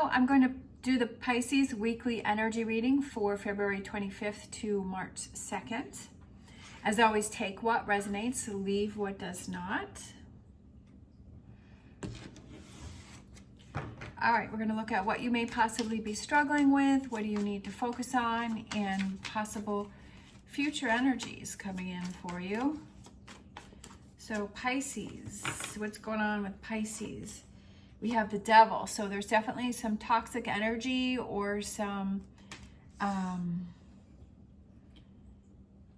now I'm going to do the Pisces weekly energy reading for February 25th to March 2nd. As always, take what resonates, leave what does not. All right, we're going to look at what you may possibly be struggling with, what do you need to focus on, and possible future energies coming in for you. So Pisces, what's going on with Pisces? We have the Devil, so there's definitely some toxic energy or some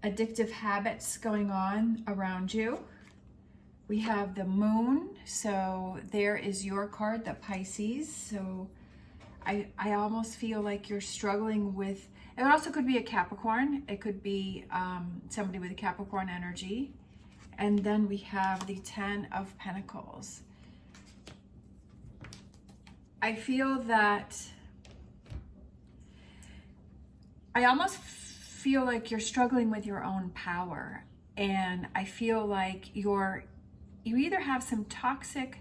addictive habits going on around you. We have the Moon, so there is your card, the Pisces. So I almost feel like you're struggling with, it also could be a Capricorn. It could be somebody with a Capricorn energy. And then we have the Ten of Pentacles. I feel that I almost feel like you're struggling with your own power. And I feel like you either have some toxic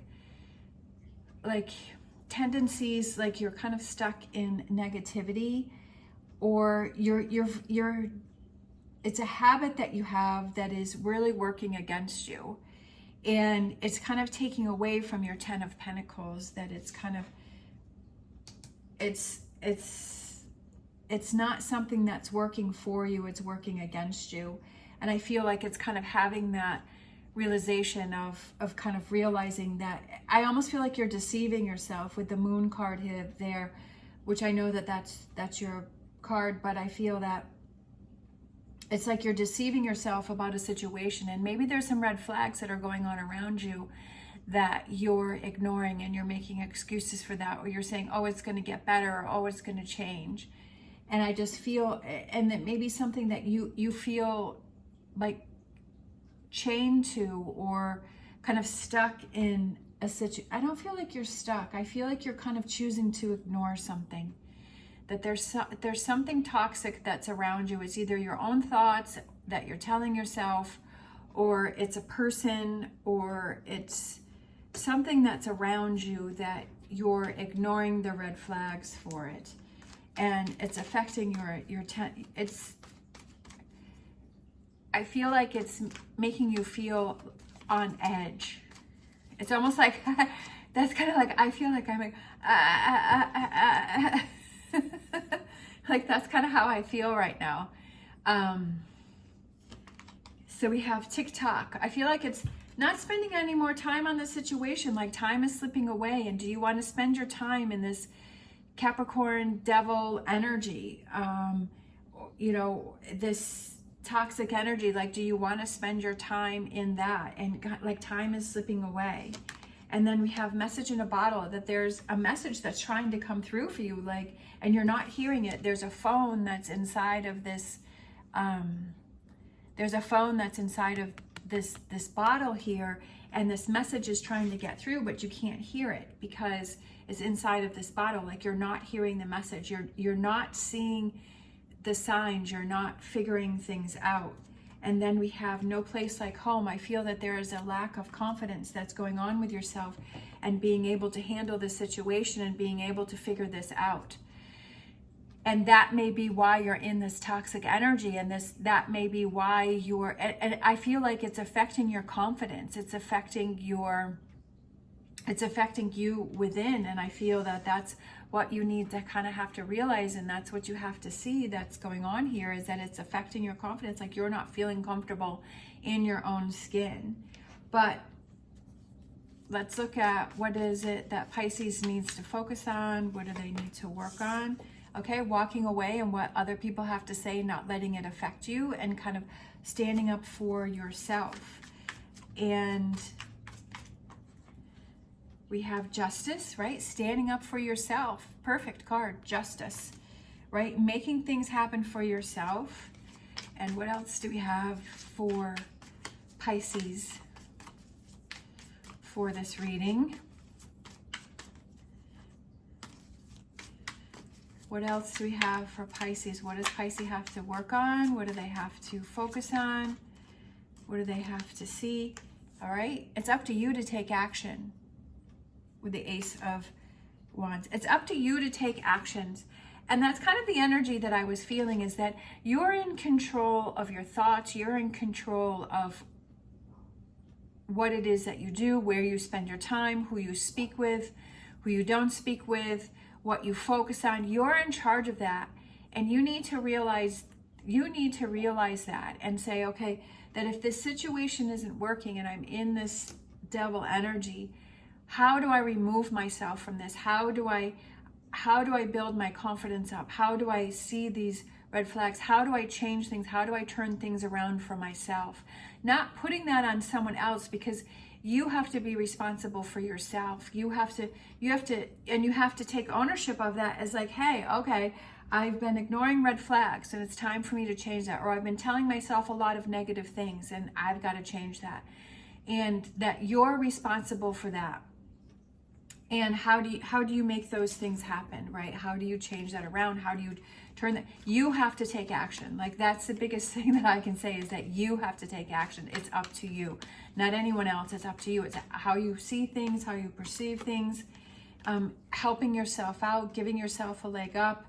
like tendencies, like you're kind of stuck in negativity, or it's a habit that you have that is really working against you. And it's kind of taking away from your Ten of Pentacles, that it's kind of, it's not something that's working for you, it's working against you. And I feel like it's kind of having that realization of kind of realizing that, I almost feel like you're deceiving yourself with the Moon card here there, which I know that's your card, but I feel that it's like you're deceiving yourself about a situation, and maybe there's some red flags that are going on around you that you're ignoring, and you're making excuses for that, or you're saying, oh, it's going to get better, or oh, it's going to change. And I just feel, and that maybe something that you feel like chained to, or kind of stuck in a situation. I don't feel like you're stuck. I feel like you're kind of choosing to ignore something. That there's something toxic that's around you. It's either your own thoughts that you're telling yourself, or it's a person, or it's something that's around you that you're ignoring the red flags for it. And it's affecting I feel like it's making you feel on edge. It's almost like, that's kind of like, I feel like I'm like, like that's kind of how I feel right now. So we have TikTok. I feel like it's not spending any more time on the situation, like time is slipping away. And do you want to spend your time in this Capricorn Devil energy? You know, this toxic energy, like, do you want to spend your time in that? And like, time is slipping away. And then we have message in a bottle, that there's a message that's trying to come through for you, like, and you're not hearing it. There's a phone that's inside of this, there's a phone that's inside of this bottle here, and this message is trying to get through, but you can't hear it because it's inside of this bottle. Like, you're not hearing the message. You're not seeing the signs. You're not figuring things out. And then we have no place like home. I feel that there is a lack of confidence that's going on with yourself, and being able to handle this situation and being able to figure this out. And that may be why you're in this toxic energy, and that may be why and I feel like it's affecting your confidence. It's affecting you within. And I feel that that's what you need to kind of have to realize, and that's what you have to see that's going on here, is that it's affecting your confidence. Like, you're not feeling comfortable in your own skin. But let's look at, what is it that Pisces needs to focus on? What do they need to work on? Okay, walking away and what other people have to say, not letting it affect you, and kind of standing up for yourself. And we have Justice, right? Standing up for yourself. Perfect card, Justice, right? Making things happen for yourself. And what else do we have for Pisces for this reading? What else do we have for Pisces? What does Pisces have to work on? What do they have to focus on? What do they have to see? All right, it's up to you to take action with the Ace of Wands. It's up to you to take actions. And that's kind of the energy that I was feeling, is that you're in control of your thoughts. You're in control of what it is that you do, where you spend your time, who you speak with, who you don't speak with, what you focus on. You're in charge of that. And you need to realize that and say, okay, that if this situation isn't working and I'm in this devil energy, how do I remove myself from this? How do I build my confidence up? How do I see these red flags? How do I change things? How do I turn things around for myself? Not putting that on someone else, because you have to be responsible for yourself. You have to take ownership of that as like, hey, okay, I've been ignoring red flags and it's time for me to change that. Or I've been telling myself a lot of negative things and I've got to change that. And that you're responsible for that. And how do you make those things happen, right? How do you change that around? How do you turn that? You have to take action. Like, that's the biggest thing that I can say, is that you have to take action. It's up to you, not anyone else. It's up to you. It's how you see things, how you perceive things, helping yourself out, giving yourself a leg up,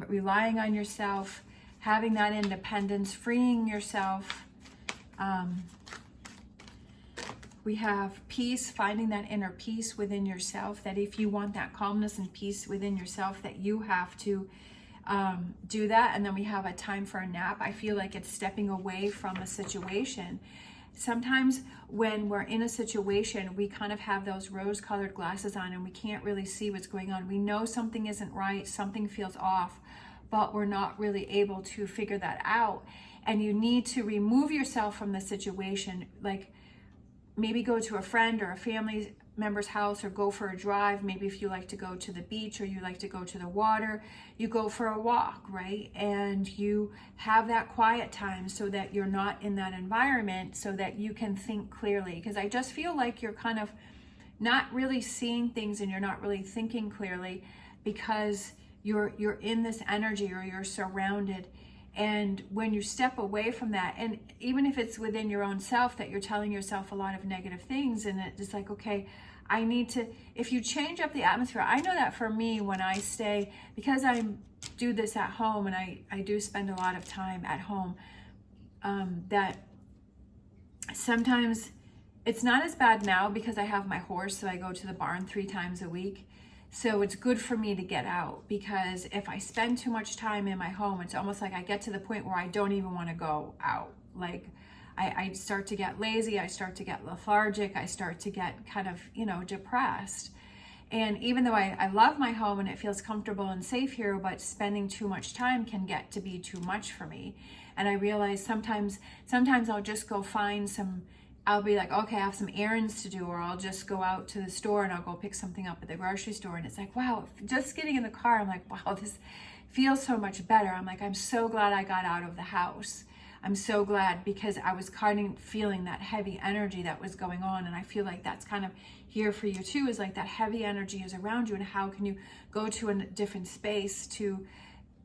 relying on yourself, having that independence, freeing yourself. We have peace, finding that inner peace within yourself, that if you want that calmness and peace within yourself, that you have to do that. And then we have a time for a nap. I feel like it's stepping away from a situation. Sometimes when we're in a situation, we kind of have those rose-colored glasses on and we can't really see what's going on. We know something isn't right, something feels off, but we're not really able to figure that out. And you need to remove yourself from the situation, like maybe go to a friend or a family member's house, or go for a drive. Maybe if you like to go to the beach or you like to go to the water, you go for a walk, right? And you have that quiet time so that you're not in that environment, so that you can think clearly. Because I just feel like you're kind of not really seeing things and you're not really thinking clearly, because you're in this energy, or you're surrounded. And when you step away from that, and even if it's within your own self that you're telling yourself a lot of negative things, and it's like, okay, I need to, if you change up the atmosphere, I know that for me, when I stay, because I do this at home and I do spend a lot of time at home, that sometimes it's not as bad now because I have my horse, so I go to the barn 3 times a week. So it's good for me to get out, because if I spend too much time in my home, it's almost like I get to the point where I don't even want to go out. Like I start to get lazy, I start to get lethargic, I start to get kind of, depressed. And even though I love my home and it feels comfortable and safe here, but spending too much time can get to be too much for me. And I realize sometimes I'll just go find I'll be like, okay, I have some errands to do, or I'll just go out to the store and I'll go pick something up at the grocery store. And it's like, wow, just getting in the car, I'm like, wow, this feels so much better. I'm like, I'm so glad I got out of the house. I'm so glad, because I was kind of feeling that heavy energy that was going on. And I feel like that's kind of here for you too, is like that heavy energy is around you. And how can you go to a different space to,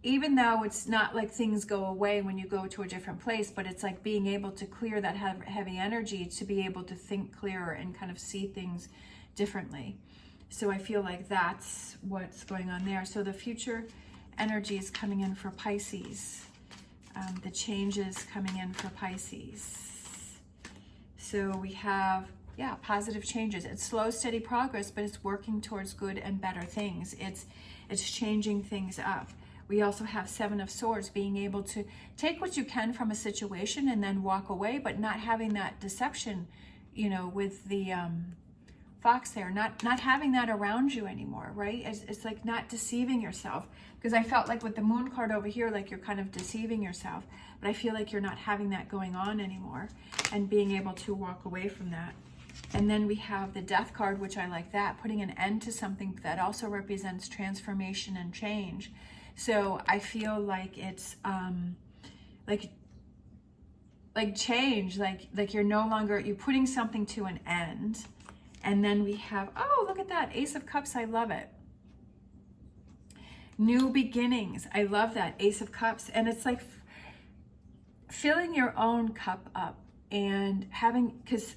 even though it's not like things go away when you go to a different place, but it's like being able to clear that heavy energy to be able to think clearer and kind of see things differently. So I feel like that's what's going on there. So the future energy is coming in for Pisces. The changes coming in for Pisces. So we have, positive changes. It's slow, steady progress, but it's working towards good and better things. It's changing things up. We also have 7 of Swords, being able to take what you can from a situation and then walk away, but not having that deception, with the fox there, not having that around you anymore, right? It's like not deceiving yourself, because I felt like with the Moon card over here, like you're kind of deceiving yourself, but I feel like you're not having that going on anymore, and being able to walk away from that. And then we have the Death card, which I like that, putting an end to something that also represents transformation and change. So I feel like it's like change, like you're no longer, you're putting something to an end. And then we have, oh, look at that, Ace of Cups, I love it. New beginnings, I love that, Ace of Cups. And it's like filling your own cup up and having, because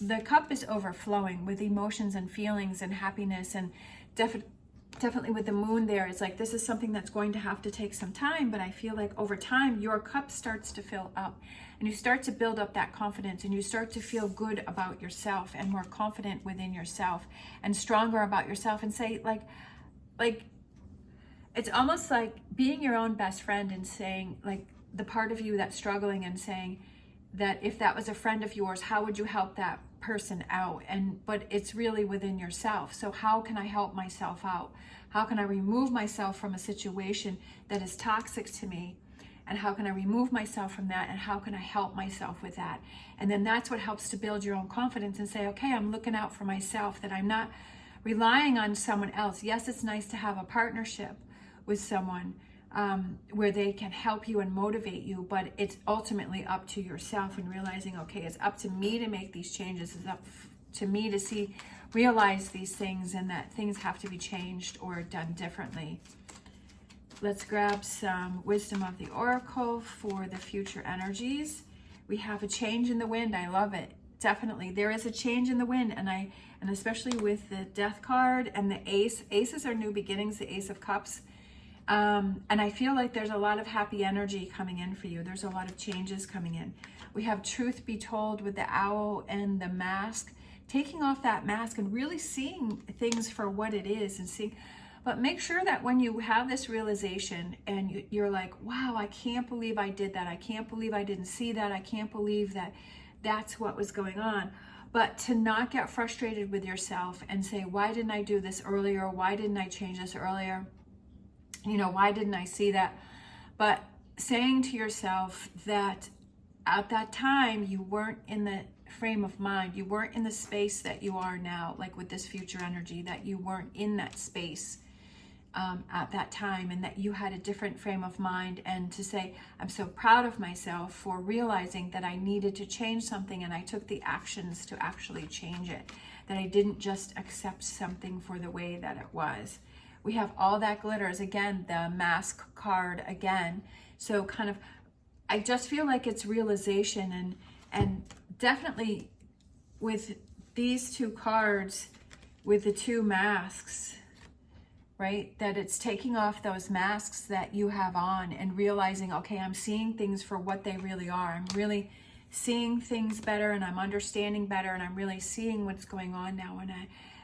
the cup is overflowing with emotions and feelings and happiness and definitely with the moon there, it's like this is something that's going to have to take some time, but I feel like over time your cup starts to fill up and you start to build up that confidence and you start to feel good about yourself and more confident within yourself and stronger about yourself, and say like it's almost like being your own best friend and saying, like, the part of you that's struggling, and saying that if that was a friend of yours, how would you help that person out? But it's really within yourself. So how can I help myself out? How can I remove myself from a situation that is toxic to me? And how can I remove myself from that? And how can I help myself with that? And then that's what helps to build your own confidence and say, okay, I'm looking out for myself, that I'm not relying on someone else. Yes, it's nice to have a partnership with someone where they can help you and motivate you, but it's ultimately up to yourself, and realizing, okay, it's up to me to make these changes. It's up to me to realize these things, and that things have to be changed or done differently. Let's grab some wisdom of the oracle for the future energies. We have a change in the wind. I love it. Definitely there is a change in the wind, and especially with the death card and the ace. Aces are new beginnings, the Ace of Cups. And I feel like there's a lot of happy energy coming in for you. There's a lot of changes coming in. We have truth be told with the owl and the mask, taking off that mask and really seeing things for what it is, and seeing, but make sure that when you have this realization and you're like, wow, I can't believe I did that. I can't believe I didn't see that. I can't believe that that's what was going on. But to not get frustrated with yourself and say, why didn't I do this earlier? Why didn't I change this earlier? You know, why didn't I see that? But saying to yourself that at that time you weren't in the frame of mind, you weren't in the space that you are now, like with this future energy, that you weren't in that space at that time, and that you had a different frame of mind. And to say, I'm so proud of myself for realizing that I needed to change something, and I took the actions to actually change it, that I didn't just accept something for the way that it was. We have all that glitters, again, the mask card again. So kind of, I just feel like it's realization, and definitely with these two cards, with the two masks, right? That it's taking off those masks that you have on and realizing, okay, I'm seeing things for what they really are. I'm really seeing things better, and I'm understanding better, and I'm really seeing what's going on now.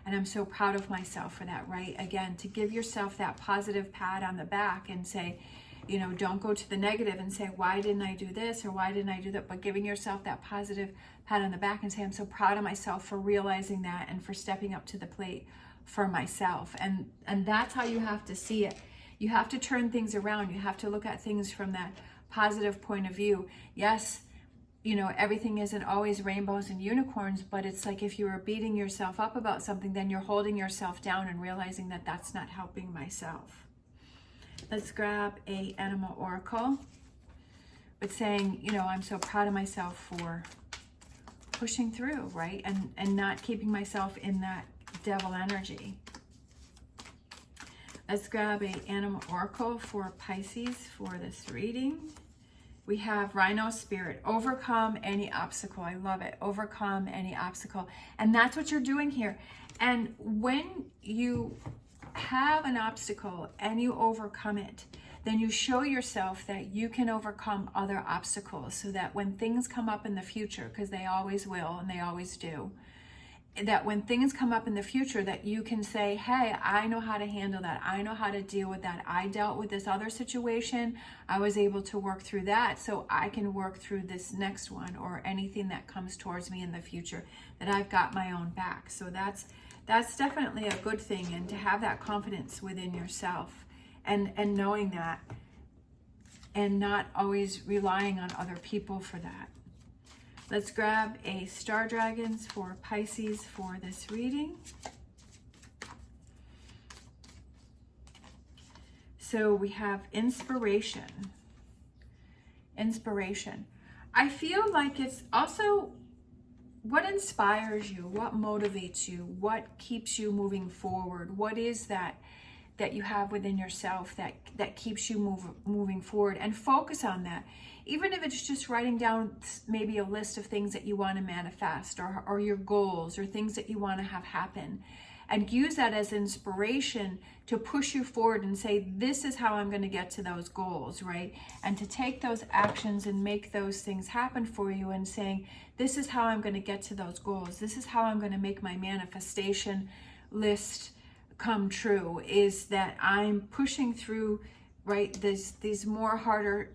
And I'm so proud of myself for that, right? Again, to give yourself that positive pat on the back and say, you know, don't go to the negative and say, why didn't I do this or why didn't I do that? But giving yourself that positive pat on the back and say, I'm so proud of myself for realizing that and for stepping up to the plate for myself. And that's how you have to see it. You have to turn things around. You have to look at things from that positive point of view. Yes, you know, everything isn't always rainbows and unicorns, but it's like if you were beating yourself up about something, then you're holding yourself down and realizing that that's not helping myself. Let's grab a animal oracle with saying, you know, I'm so proud of myself for pushing through, right? And not keeping myself in that devil energy. Let's grab a animal oracle for Pisces for this reading. We have Rhino Spirit, overcome any obstacle. I love it. Overcome any obstacle. And that's what you're doing here. And when you have an obstacle and you overcome it, then you show yourself that you can overcome other obstacles, so that when things come up in the future, because they always will and they always do, that when things come up in the future, that you can say, hey, I know how to handle that. I know how to deal with that. I dealt with this other situation. I was able to work through that, so I can work through this next one, or anything that comes towards me in the future, that I've got my own back. So that's definitely a good thing, and to have that confidence within yourself, and knowing that, and not always relying on other people for that. Let's grab a Star Dragons for Pisces for this reading. So we have inspiration. Inspiration. I feel like it's also what inspires you, what motivates you, what keeps you moving forward. What is that you have within yourself that keeps you moving forward, and focus on that. Even if it's just writing down maybe a list of things that you want to manifest, or your goals, or things that you want to have happen, and use that as inspiration to push you forward and say, this is how I'm going to get to those goals, right? And to take those actions and make those things happen for you, and saying, this is how I'm going to get to those goals. This is how I'm going to make my manifestation list come true, is that I'm pushing through, right, these more harder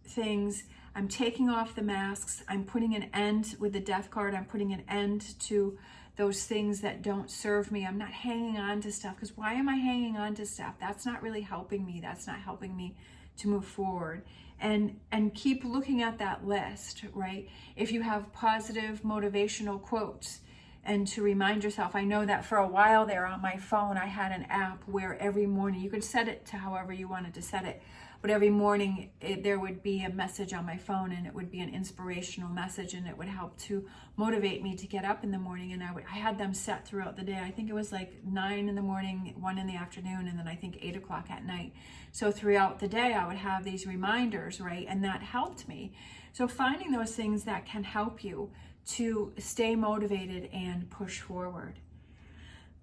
things. I'm taking off the masks. I'm putting an end with the death card. I'm putting an end to those things that don't serve me. I'm not hanging on to stuff, because why am I hanging on to stuff? That's not really helping me. That's not helping me to move forward. And keep looking at that list, right? If you have positive motivational quotes, and to remind yourself, I know that for a while there on my phone, I had an app where every morning, you could set it to however you wanted to set it, but every morning there would be a message on my phone, and it would be an inspirational message, and it would help to motivate me to get up in the morning. And I had them set throughout the day. I think it was like 9 in the morning, 1 in the afternoon, and then I think 8 o'clock at night. So throughout the day, I would have these reminders, right? And that helped me. So finding those things that can help you to stay motivated and push forward.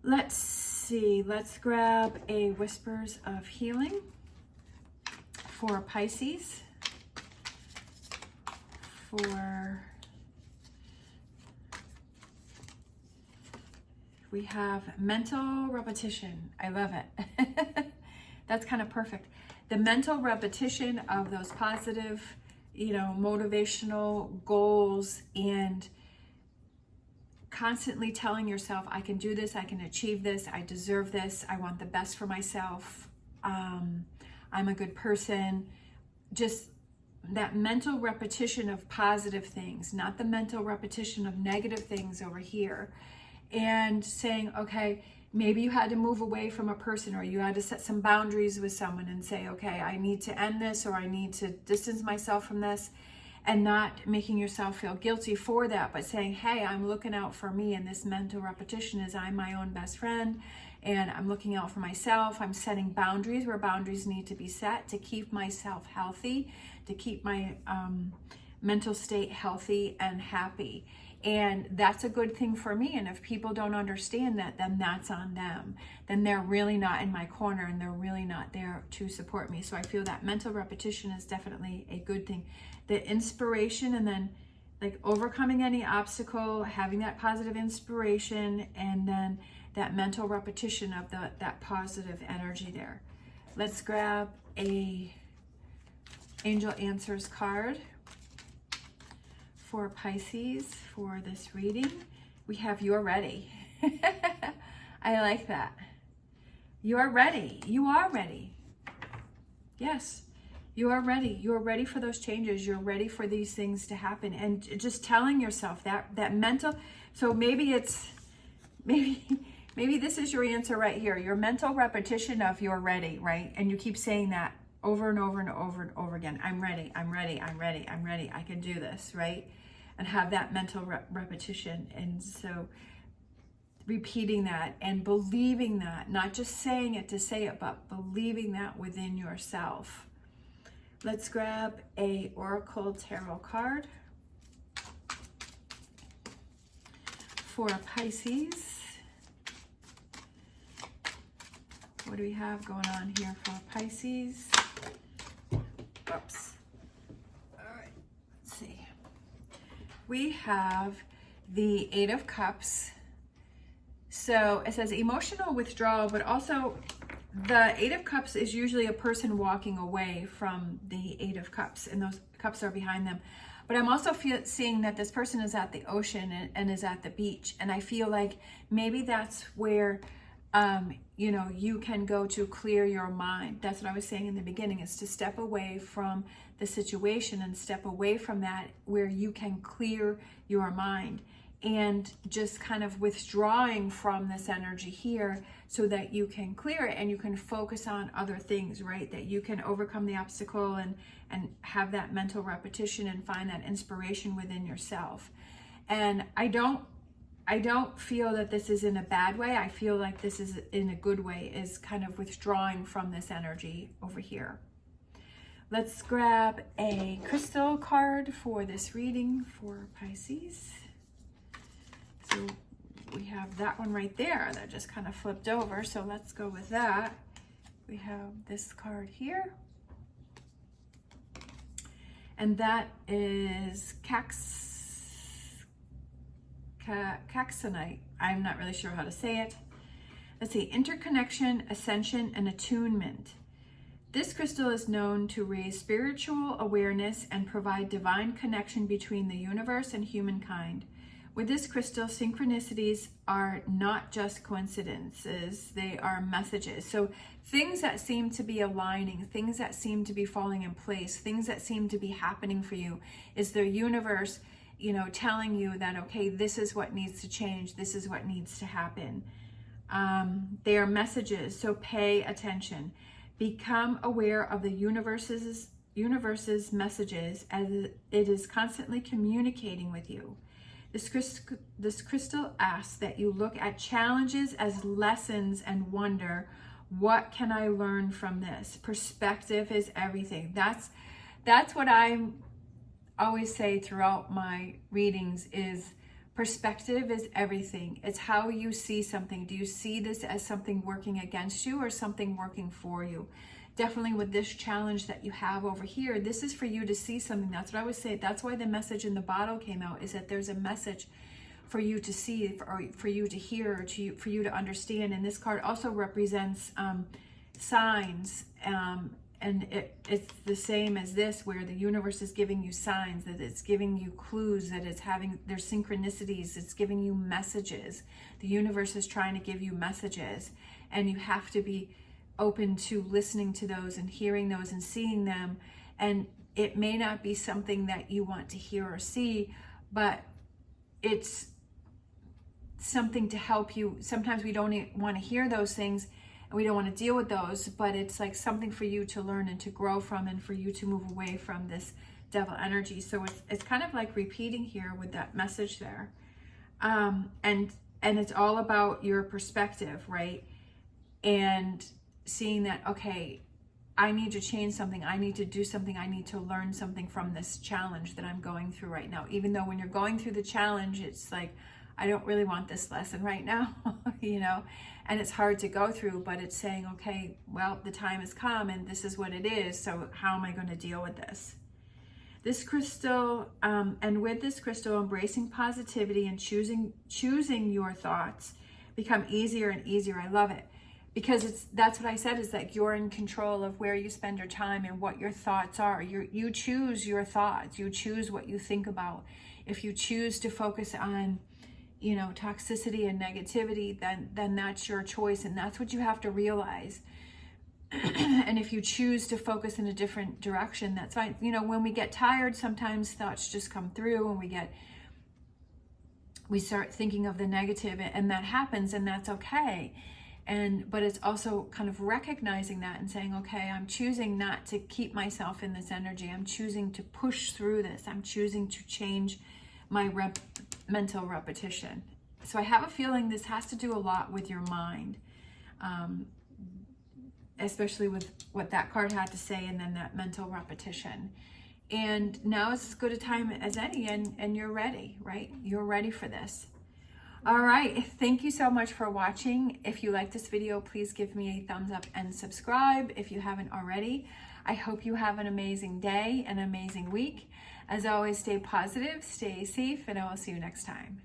Let's see, let's grab a Whispers of Healing for Pisces. We have mental repetition. I love it. That's kind of perfect. The mental repetition of those positive, motivational goals, and constantly telling yourself, I can do this, I can achieve this, I deserve this, I want the best for myself, I'm a good person. Just that mental repetition of positive things, not the mental repetition of negative things over here. And saying, okay, maybe you had to move away from a person, or you had to set some boundaries with someone and say, okay, I need to end this, or I need to distance myself from this, and not making yourself feel guilty for that, but saying, hey, I'm looking out for me. And this mental repetition is, I'm my own best friend, and I'm looking out for myself. I'm setting boundaries where boundaries need to be set to keep myself healthy, to keep my mental state healthy and happy. And that's a good thing for me. And if people don't understand that, then that's on them. Then they're really not in my corner, and they're really not there to support me. So I feel that mental repetition is definitely a good thing. The inspiration, and then like overcoming any obstacle, having that positive inspiration, and then that mental repetition of that positive energy there. Let's grab a Angel Answers card for Pisces for this reading. We have You're Ready. I like that. You're ready. You are ready. Yes, you are ready. You are ready for those changes. You're ready for these things to happen. And just telling yourself that mental, so maybe this is your answer right here. Your mental repetition of you're ready, right? And you keep saying that over and over and over and over again. I'm ready, I'm ready, I'm ready, I'm ready. I can do this, right? And have that mental repetition. And so repeating that and believing that, not just saying it to say it, but believing that within yourself. Let's grab a Oracle Tarot card for Pisces. What do we have going on here for Pisces? Oops. All right, let's see. We have the 8 of Cups. So it says emotional withdrawal, but also the 8 of Cups is usually a person walking away from the 8 of Cups, and those cups are behind them. But I'm also seeing that this person is at the ocean and is at the beach. And I feel like maybe that's where, you can go to clear your mind. That's what I was saying in the beginning, is to step away from the situation and step away from that, where you can clear your mind. And just kind of withdrawing from this energy here so that you can clear it and you can focus on other things, right? That you can overcome the obstacle and have that mental repetition and find that inspiration within yourself. And I don't feel that this is in a bad way. I feel like this is in a good way, is kind of withdrawing from this energy over here. Let's grab a crystal card for this reading for Pisces. So we have that one right there that just kind of flipped over. So let's go with that. We have this card here. And that is Caxonite. I'm not really sure how to say it. Let's see, interconnection, ascension, and attunement. This crystal is known to raise spiritual awareness and provide divine connection between the universe and humankind. With this crystal, synchronicities are not just coincidences, they are messages. So things that seem to be aligning, things that seem to be falling in place, things that seem to be happening for you is the universe, you know, telling you that, okay, this is what needs to change, this is what needs to happen. They are messages, so pay attention. Become aware of the universe's messages as it is constantly communicating with you. This crystal asks that you look at challenges as lessons and wonder, what can I learn from this? Perspective is everything. That's what I always say throughout my readings is perspective is everything. It's how you see something. Do you see this as something working against you or something working for you? Definitely with this challenge that you have over here, this is for you to see something. That's what I would say. That's why the message in the bottle came out, is that there's a message for you to see, for you to hear, for you to understand. And this card also represents signs, and it's the same as this, where the universe is giving you signs, that it's giving you clues, that it's having, there's synchronicities, it's giving you messages. The universe is trying to give you messages, and you have to be open to listening to those and hearing those and seeing them. And it may not be something that you want to hear or see, but it's something to help you. Sometimes we don't want to hear those things and we don't want to deal with those, but it's like something for you to learn and to grow from, and for you to move away from this devil energy. So it's kind of like repeating here with that message there. And it's all about your perspective, right? And seeing that, okay, I need to change something, I need to do something, I need to learn something from this challenge that I'm going through right now. Even though when you're going through the challenge, it's like, I don't really want this lesson right now, you know, and it's hard to go through, but it's saying, okay, well, the time has come and this is what it is. So how am I going to deal with this? This crystal, and with this crystal, embracing positivity and choosing your thoughts become easier and easier. I love it. Because that's what I said, is that you're in control of where you spend your time and what your thoughts are. You choose your thoughts. You choose what you think about. If you choose to focus on, you know, toxicity and negativity, then that's your choice, and that's what you have to realize. And if you choose to focus in a different direction, that's fine. You know, when we get tired, sometimes thoughts just come through, and we start thinking of the negative, and that happens, and that's okay. But it's also kind of recognizing that and saying, okay, I'm choosing not to keep myself in this energy. I'm choosing to push through this. I'm choosing to change my mental repetition. So I have a feeling this has to do a lot with your mind, especially with what that card had to say, and then that mental repetition. And now is as good a time as any, and you're ready, right? You're ready for this. All right, thank you so much for watching. If you like this video, please give me a thumbs up and subscribe if you haven't already. I hope you have an amazing day, an amazing week. As always, stay positive, stay safe, and I will see you next time.